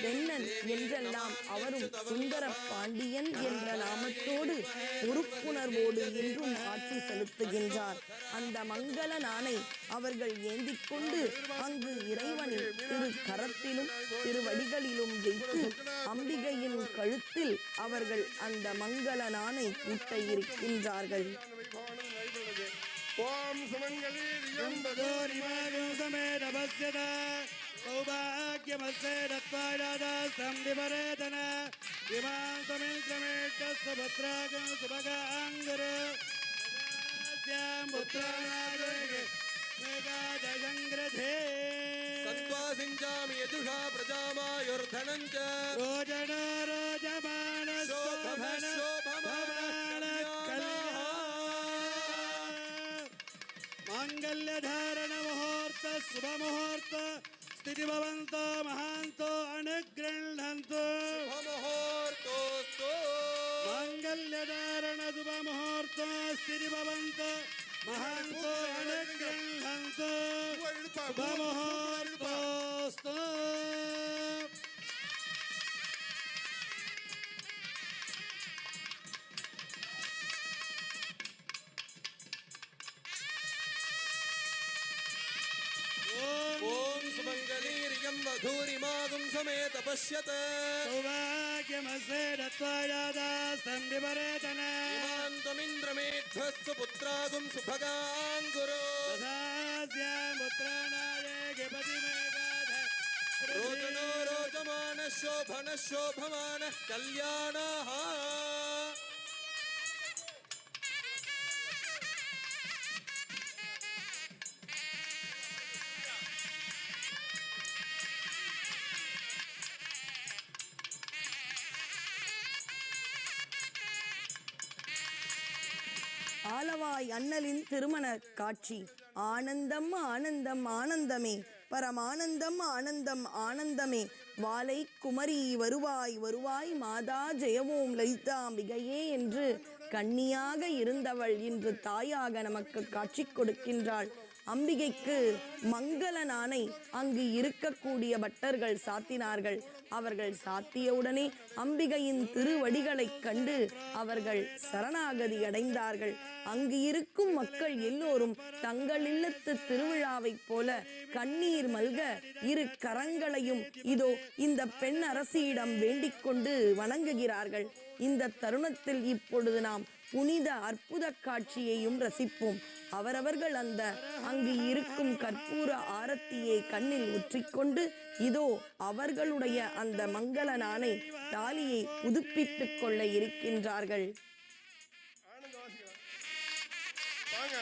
வெண்ணன் என்றெல்லாம் அவரும் சுந்தர பாண்டியன் என்ற நாமத்தோடு பொறுப்புணர்வோடு இன்றும் ஆட்சி செலுத்துகின்றார். அந்த மங்கள நாணை அவர்கள் ஏந்திக் கொண்டு அங்கு இறைவனின் திரு கரத்திலும் திருவடிகளிலும் வைத்து அம்பிகையின் கழுத்தில் அவர்கள் அந்த மங்கள நாணை கூட்ட இருக்கின்றார்கள். ஓம் சுமங்கலீரியம் சௌபாகியமசேரத்வாயாதாஸ்தம்பிபரேதன இமாம் தமிழ்கிரமேட்டஸ்வபத்ராகம் சுபகாங்கர புத்ராநாயகே மேகாதயங்கிரதே சத்வாசிஞ்சாமி யதுஷா பிரஜாமாயுர்தனஞ்ச ரோஜன ரோஜமான சோபம சோபமான மாங்கல்யதாரண முகூர்த்த சுப முகூர்த்த ஸ்திதி பவந்தோ மகாந்தோ அனுக்ருண்ணந்தோ முகூர்த்தோஸ்து மாங்கல்யதாரண சுப முகூர்த்த ஸ்திதி பவந்தோ மகாந்தோ அனுக்ருண்ணந்தோ சுப முகூர்த்தோஸ்து. ஓம் சுமங்கலீரியம் வதூரிமாகும் சமேத பஷ்யத சௌபாகியமசேரத்வாயாதாஸ்தம்பிபரேதன இமாந்தமிந்திரமேத்வஸ்து புத்ராகும் சுபகாங்குரு புத்ராநாயகே பதிமேகாத ரோஜனோ ரோஜமான சோபன சோபமான கல்யாணஹ. ஆலவாய் அண்ணலின் திருமண காட்சி. ஆனந்தம் ஆனந்தம் ஆனந்தமே, பரமானந்தம் ஆனந்தம் ஆனந்தமே, வாலை குமரி வருவாய் வருவாய் மாதா ஜெயவோம் லலிதாம்பிகையே என்று கன்னியாக இருந்தவள் இன்று தாயாக நமக்கு காட்சி கொடுக்கின்றாள். அம்பிகைக்கு மங்கள நாணை அங்கு இருக்கக்கூடிய பட்டர்கள் சாத்தினார்கள். அவர்கள் சாத்தியவுடனே அம்பிகையின் திருவடிகளைக் கண்டு அவர்கள் சரணாகதி அடைந்தார்கள். அங்கு இருக்கும் மக்கள் எல்லோரும் தங்கள் இல்லத்து திருவிழாவைப் போல கண்ணீர் மல்க இரு கரங்களையும் இதோ இந்த பெண் அரசியிடம் வேண்டிக் கொண்டு வணங்குகிறார்கள். இந்த தருணத்தில் இப்பொழுது நாம் புனித அற்புத காட்சியையும் ரசிப்போம். அவரவர்கள் அந்த அங்கு இருக்கும் கற்பூர ஆரத்தியை கண்ணில் ஊற்றிக்கொண்டு இதோ அவர்களுடைய அந்த மங்கள நாணை தாலியை புதுப்பித்துக் கொள்ள இருக்கின்றார்கள். வாங்க.